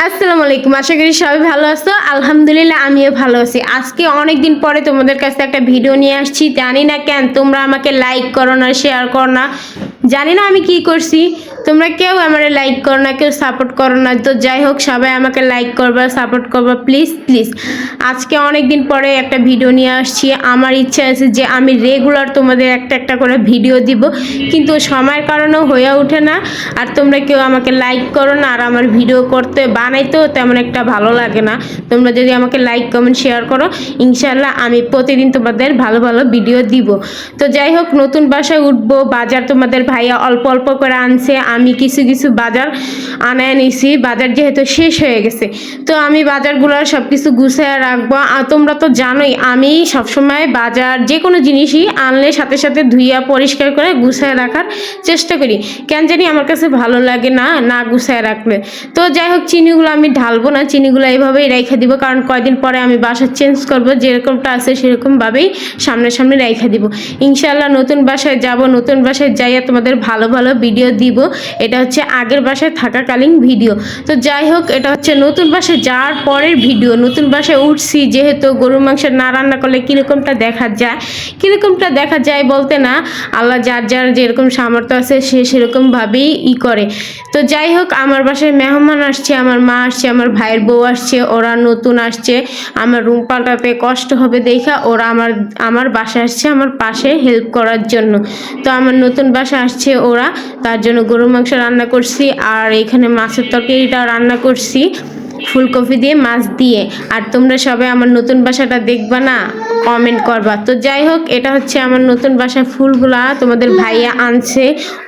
আসসালামু আলাইকুম। আশা করি সবাই ভালো আছো। আলহামদুলিল্লাহ আমিও ভালো আছি। আজকে অনেক দিন পরে তোমাদের কাছে একটা ভিডিও নিয়ে আসছি। জানি না কেন তোমরা আমাকে লাইক করো না, শেয়ার করো না। জানি না আমি কি করছি। তোমরা কেউ আমার লাইক করো না, কেউ সাপোর্ট করো না। তো যাই হোক, সবাই আমাকে লাইক করবা, সাপোর্ট করবা, প্লিজ প্লিজ। আজকে অনেক দিন পরে একটা ভিডিও নিয়ে আসছি। আমার ইচ্ছা আছে যে আমি রেগুলার তোমাদের একটা একটা করে ভিডিও দিব, কিন্তু সময়ের কারণেও হয়ে ওঠে না। আর তোমরা কেউ আমাকে লাইক করো না, আর আমার ভিডিও করতে বানাইতেও তেমন একটা ভালো লাগে না। তোমরা যদি আমাকে লাইক কমেন্ট শেয়ার করো, ইনশাল্লাহ আমি প্রতিদিন তোমাদের ভালো ভালো ভিডিও দিব। তো যাই হোক, নতুন বাসায় উঠবো। বাজার তোমাদের ভাইয়া অল্প অল্প করে আনছে, আমি কিছু কিছু বাজার আনায় নিছি। বাজার যেহেতু শেষ হয়ে গেছে, তো আমি বাজারগুলো সব কিছু গুছিয়ে রাখবো। আর তোমরা তো জানোই আমি সবসময় বাজার যে কোনো জিনিসই আনলে সাথে সাথে ধুইয়া পরিষ্কার করে গুছিয়ে রাখার চেষ্টা করি। কেন জানি আমার কাছে ভালো লাগে না না গুছিয়ে রাখলে। তো যাই হোক, চিনিগুলো আমি ঢালবো না, চিনিগুলো এইভাবেই রেখে দিব, কারণ কয়দিন পরে আমি বাসা চেঞ্জ করব। যেরকমটা আছে সেরকমভাবেই সামনে সামনে রেখে দিব। ইনশাল্লাহ নতুন বাসায় যাব, নতুন বাসায় যাইয়া তোমাদের ভালো ভালো ভিডিও দিব। এটা হচ্ছে আগের বাসায় থাকাকালীন ভিডিও। তো যাই হোক, এটা হচ্ছে নতুন বাসায় যাওয়ার পরের ভিডিও। নতুন বাসায় উঠছি যেহেতু, গরুর মাংস না রান্না করলে কীরকমটা দেখা যায় বলতে না, আল্লাহ যার যার যেরকম সামর্থ্য আছে সে সেরকমভাবেই করে। তো যাই হোক, আমার বাসায় মেহমান আসছে, আমার মা আসছে, আমার ভাইয়ের বউ আসছে, ওরা নতুন আসছে। আমার রুম পাল্টাতে কষ্ট হবে দেখা ওরা আমার বাসায় আসছে আমার পাশে হেল্প করার জন্য। তো আমার নতুন বাসা আসছে ওরা, তার জন্য গরুর মাংস রান্না করছি, আর এখানে মাছের তরকারিটাও রান্না করছি ফুলকপি দিয়ে, মাছ দিয়ে। আর তোমরা সবাই আমার নতুন বাসাটা দেখবা না, কমেন্ট করবা। তো যাই হোক, এটা হচ্ছে আমার নতুন বাসার ফুলগুলা তোমাদের ভাইয়া আনছে,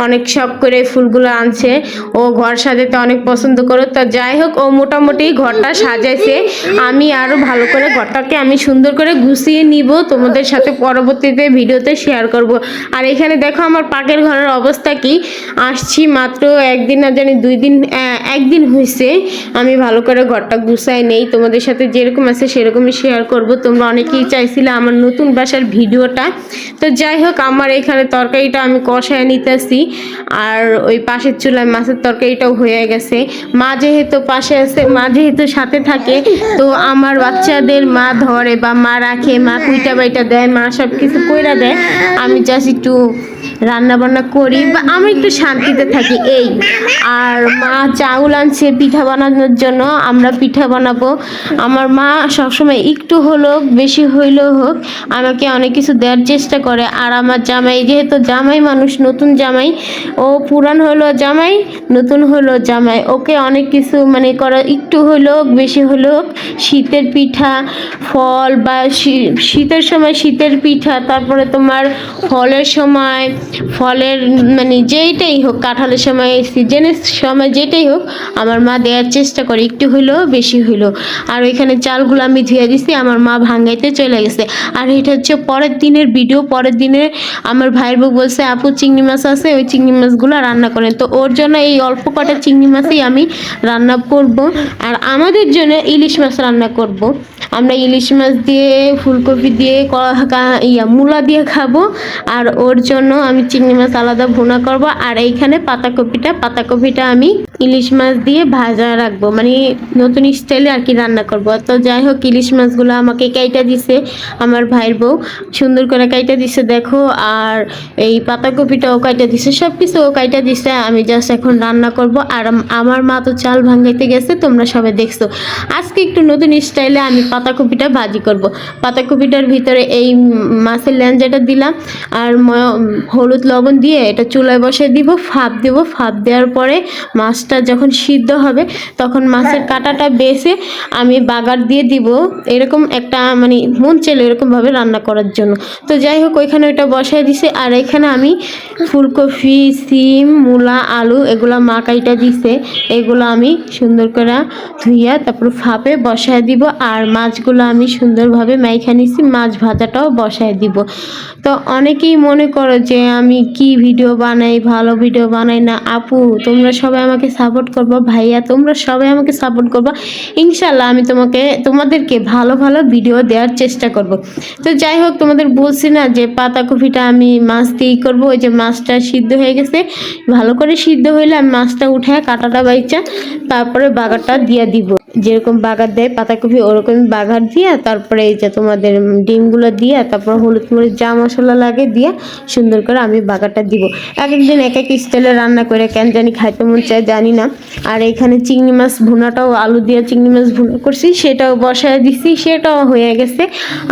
অনেক শখ করে ফুলগুলো আনছে। ও ঘর সাজাতে অনেক পছন্দ করো। তো যাই হোক, ও মোটামুটি ঘরটা সাজাইছে। আমি আরও ভালো করে ঘরটাকে আমি সুন্দর করে গুছিয়ে নিব, তোমাদের সাথে পরবর্তীতে ভিডিওতে শেয়ার করব। আর এখানে দেখো আমার পাকের ঘরের অবস্থা কি। আসছি মাত্র একদিন, না জানি একদিন হয়েছে। আমি ভালো করে ঘরটা গুছাই নেই, তোমাদের সাথে যেরকম আছে সেরকমই শেয়ার করব। তোমরা অনেকেই চাইছিলে আমার নতুন বাসার ভিডিওটা। তো যাই হোক, আমার এখানে তরকারিটা আমি কষায় নিতেছি, আর ওই পাশের চুলায় মাছের তরকারিটাও হয়ে গেছে। মা যেহেতু পাশে আছে, মা যেহেতু সাথে থাকে, তো আমার বাচ্চাদের মা ধরে বা মা রাখে, মা কুইটা বাইটা দেয়, মা সব কিছু কইরা দেয়। আমি জাস্ট একটু রান্না বান্না করি বা আমি একটু শান্তিতে থাকি এই। আর মা চাউল আনছে পিঠা বানানোর জন্য, আমরা পিঠা বানাবো। আমার মা সবসময় একটু হলো বেশি হইলেও হোক আমাকে অনেক কিছু দেওয়ার চেষ্টা করে। আর আমার জামাই যেহেতু জামাই মানুষ, নতুন জামাই, ও পুরান হলো জামাই, নতুন হলো জামাই, ওকে অনেক কিছু মানে করা, একটু হলো বেশি হলো শীতের পিঠা, ফল বা শীতের সময় শীতের পিঠা, তারপরে তোমার ফলের সময় ফলের মানে যেইটাই হোক, কাঁঠালের সময় সিজনের সময় যেটাই হোক, আমার মা দেওয়ার চেষ্টা করে, একটু হইলো বেশি হইলো। আর ওইখানে চালগুলো আমি ধুয়ে দিছি, আমার মা ভাঙাইতে চলে গেছে। আর এটা হচ্ছে পরের দিনের ভিডিও। পরের দিনে আমার ভাইয়ের বউ বলছে আপু চিংড়ি মাছ আছে, ওই চিংড়ি মাছগুলো রান্না করেন। তো ওর জন্য এই অল্প কটা চিংড়ি মাছই আমি রান্না করব, আর আমাদের জন্য ইলিশ মাছ রান্না করব। আমরা ইলিশ মাছ দিয়ে ফুলকপি দিয়ে মূলা দিয়ে খাবো, আর ওর জন্য আমি চিংড়ি মাছ আলাদা ভুনা করব। আর এইখানে পাতাকপিটা আমি ইলিশ মাছ দিয়ে ভাজা রাখবো, মানে নতুন স্টাইলে আর কি রান্না করব। তো যাই হোক, ইলিশ মাছগুলো আমাকে কাইটা দিছে আমার ভাইয়ের বউ, সুন্দর করে কাইটা দিছে দেখো। আর এই পাতাকপিটাও কাইটা দিছে, সব কিছু ও কাইটা দিছে। আমি জাস্ট এখন রান্না করব। আর আমার মা তো চাল ভাঙাইতে গেছে, তোমরা সবাই দেখছো। আজকে একটু নতুন স্টাইলে আমি পাতাকপিটা ভাজি করব। পাতাকপিটার ভিতরে এই মাছের ল্যাঞ্জাটা দিলাম, আর হলুদ লবণ দিয়ে এটা চুলায় বসে দিব, ফাঁপ দেব। ফাঁপ দেওয়ার পরে মাছটা যখন সিদ্ধ হবে তখন মাছের কাঁটাটা বেছে আমি বাগার দিয়ে দিব। এরকম একটা মানে মন চাইলে এরকমভাবে রান্না করার জন্য। তো যাই হোক, ওইখানে ওইটা বসাই দিছে। আর এখানে আমি ফুলকপি, সিম, মূলা, আলু এগুলা মা কাইটা দিছে, এগুলো আমি সুন্দর করে ধুইয়া তারপর ফাঁপে বসায় দিব। আর মা মাছগুলো আমি সুন্দরভাবে মাইখা নিছি, মাছ ভাজাটাও বসায় দিব। তো অনেকেই মনে করো যে আমি কি ভিডিও বানাই, ভালো ভিডিও বানাই না। আপু তোমরা সবাই আমাকে সাপোর্ট করবা, ভাইয়া তোমরা সবাই আমাকে সাপোর্ট করবা, ইনশাল্লাহ আমি তোমাদেরকে ভালো ভালো ভিডিও দেওয়ার চেষ্টা করব। তো যাই হোক, তোমাদের বলছি না যে পাতাকপিটা আমি মাছ দিয়েই করবো। ওই যে মাছটা সিদ্ধ হয়ে গেছে, ভালো করে সিদ্ধ হইলে আমি মাছটা উঠায় কাঁটাটা বাইচা তারপরে বাগারটা দিয়ে দিব। যেরকম বাগার দেয় পাতাকপি ওরকমই বাগার দিয়া তারপরে এই যে তোমাদের ডিমগুলো দিয়া তারপর হলুদ মরিচ যা মশলা লাগে দিয়া সুন্দর করে আমি বাগারটা দিব। এক একদিন এক এক স্টাইলে রান্না করে কেন জানি খাইতে মন চায় জানি না। আর এখানে চিংড়ি মাছ ভুনাটাও আলু দিয়ে চিংড়ি মাছ ভুনা করছি, সেটাও বসায় দিছি, সেটাও হয়ে গেছে।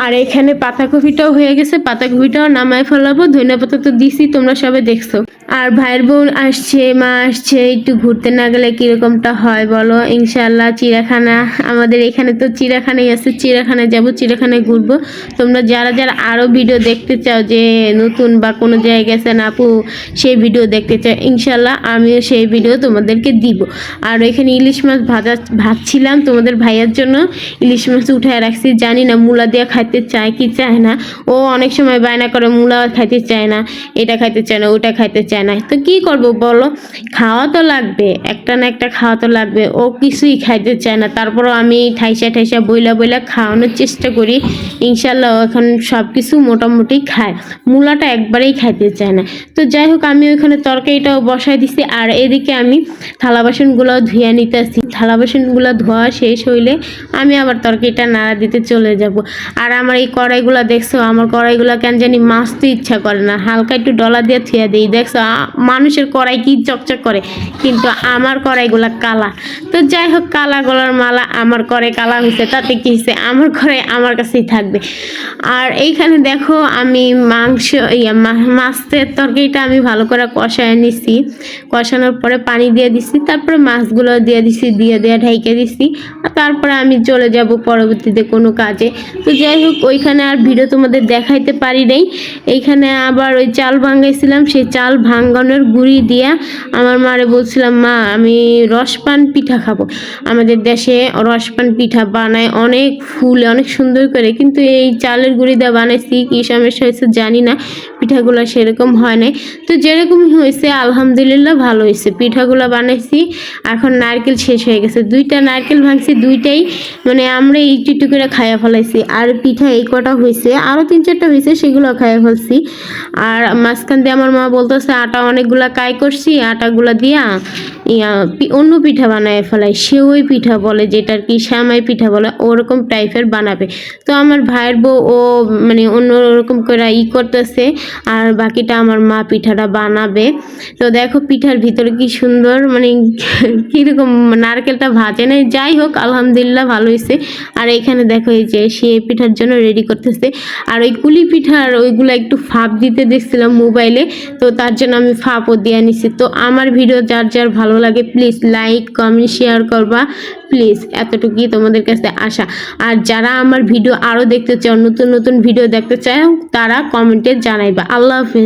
আর এখানে পাতাকপিটাও হয়ে গেছে, পাতাকপিটাও নামায় ফেলাবো। ধনিয়া পাতা তো দিছি, তোমরা সবাই দেখছো। আর ভাইয়ের বোন আসছে, মা আসছে, একটু ঘুরতে না গেলে কিরকমটা হয় বলো। ইনশাল্লাহ চিড়িয়াখানা, আমাদের এখানে তো চিড়িয়াখানাই আছে, চিড়িয়াখানায় যাব, চিড়িয়াখানায় ঘুরবো। তোমরা যারা যারা আরও ভিডিও দেখতে চাও যে নতুন বা কোনো জায়গায় গেছেন আপু সেই ভিডিও দেখতে চাও, ইনশাল্লাহ আমিও সেই ভিডিও তোমাদেরকে দিব। আর এখানে ইলিশ মাছ ভাজছিলাম তোমাদের ভাইয়ার জন্য, ইলিশ মাছ উঠায় রাখছি। জানি না মূলা দিয়ে খাইতে চায় কি চায় না, ও অনেক সময় বায়না করে মূলা খাইতে চায় না, এটা খাইতে চায় না, ওটা খাইতে চায় না। তো কি করব বলো, খাওয়া তো লাগবে, একটা না একটা খাওয়া তো লাগবে। ও কিছুই খাইতে চায় না, তারপরও আমি ঠাইসা ঠাইসা বইলা বইলা খাওয়ানোর চেষ্টা করি। ইনশাল্লাহ এখন সব কিছু মোটামুটি খায়, মূলাটা একবারেই খাইতে চায় না। তো যাই হোক, আমি ওইখানে তরকারিটাও বসাই দিছি। আর এদিকে আমি থালা বাসনগুলো ধুয়ে নিতেছি। থালা বাসনগুলো ধোয়া শেষ হইলে আমি আবার তরকারিটা নাড়া দিতে চলে যাব। আর আমার এই কড়াইগুলো দেখছো, আমার কড়াইগুলো কেন জানি মাছতে ইচ্ছা করে না, হালকা একটু ডলা দিয়ে থুয়ে দিই। দেখছো মানুষের কড়াই কি চকচক করে, কিন্তু আমার কড়াইগুলা কালা। তো যাই হোক, কালা গলার মালা, আমার কড়াই কালা হয়েছে তাতে কি হয়েছে, আমার কড়াই আমার কাছেই থাকবে। আর এইখানে দেখো আমি মাছের তরকারিটা আমি ভালো করে কষায় নিছি, কষানোর পরে পানি দিয়ে দিছি, তারপরে মাছগুলো দিয়ে দিছি, দিয়ে ঢেকে দিছি। আর তারপরে আমি চলে যাব পরবর্তীতে কোনো কাজে। তো যাই হোক, ওইখানে আর ভিডিও তোমাদের দেখাইতে পারি নাই। এইখানে আবার ওই চাল ভাঙাইছিলাম, সেই চাল ভাঙানোর গুঁড়ি দিয়া আমার মারে বলছিলাম, মা আমি রসপান পিঠা খাবো। আমাদের দেশে রসপান পিঠা বানায় অনেক ফুলে, অনেক সুন্দর করে, কিন্তু এই চালের গুঁড়ি দিয়ে বানাইছি, কি সমস্যা হয়েছে জানি না, পিঠাগুলো সেরকম হয় নাই। তো যেরকম হয়েছে আলহামদুলিল্লাহ ভালো হয়েছে। পিঠাগুলো বানাইছি, এখন নারকেল শেষ হয়ে গেছে, 2টা নারকেল ভাঙছি, 2টাই মানে আমরা একটু একটু করে খাইয়া ফেলাইছি। আর পিঠা এই কটা হয়েছে, আরও 3-4টা হয়েছে, সেগুলো খাইয়া ফেলছি। আর মাঝখান দিয়ে আমার মা বলতেছে আটা অনেকগুলা কাই করছি, আটাগুলা দিয়া অন্য পিঠা বানায় ফেলাই, সেওই পিঠা বলে, যেটার কি শ্যামাই পিঠা বলে, ওরকম টাইপের বানাবে। তো আমার ভাইয়ের বউ ও মানে অন্য রকম করে করতেছে, আর বাকিটা আমার মা পিঠাটা বানাবে। তো দেখো পিঠার ভিতরে কি সুন্দর, মানে কীরকম নারকেলটা ভাজে নাই। যাই হোক আলহামদুলিল্লাহ ভালো হয়েছে। আর এইখানে দেখো এই যে সে পিঠার জন্য রেডি করতেছে। আর ওই কুলি পিঠার ওইগুলো একটু ফাঁপ দিতে দেখছিলাম মোবাইলে, তো তার জন্য আমি ফাঁপও দিয়ে নিছি। তো আমার ভিডিও যার যার ভালো লাগে প্লিজ লাইক কমেন্ট শেয়ার করবা প্লিজ, এতটুকুই তোমাদের কাছে আশা। আর যারা আমার ভিডিও আরও দেখতে চাও, নতুন নতুন ভিডিও দেখতে চাও, তারা কমেন্টে জানাইবা। আল্লাহ হাফেজ।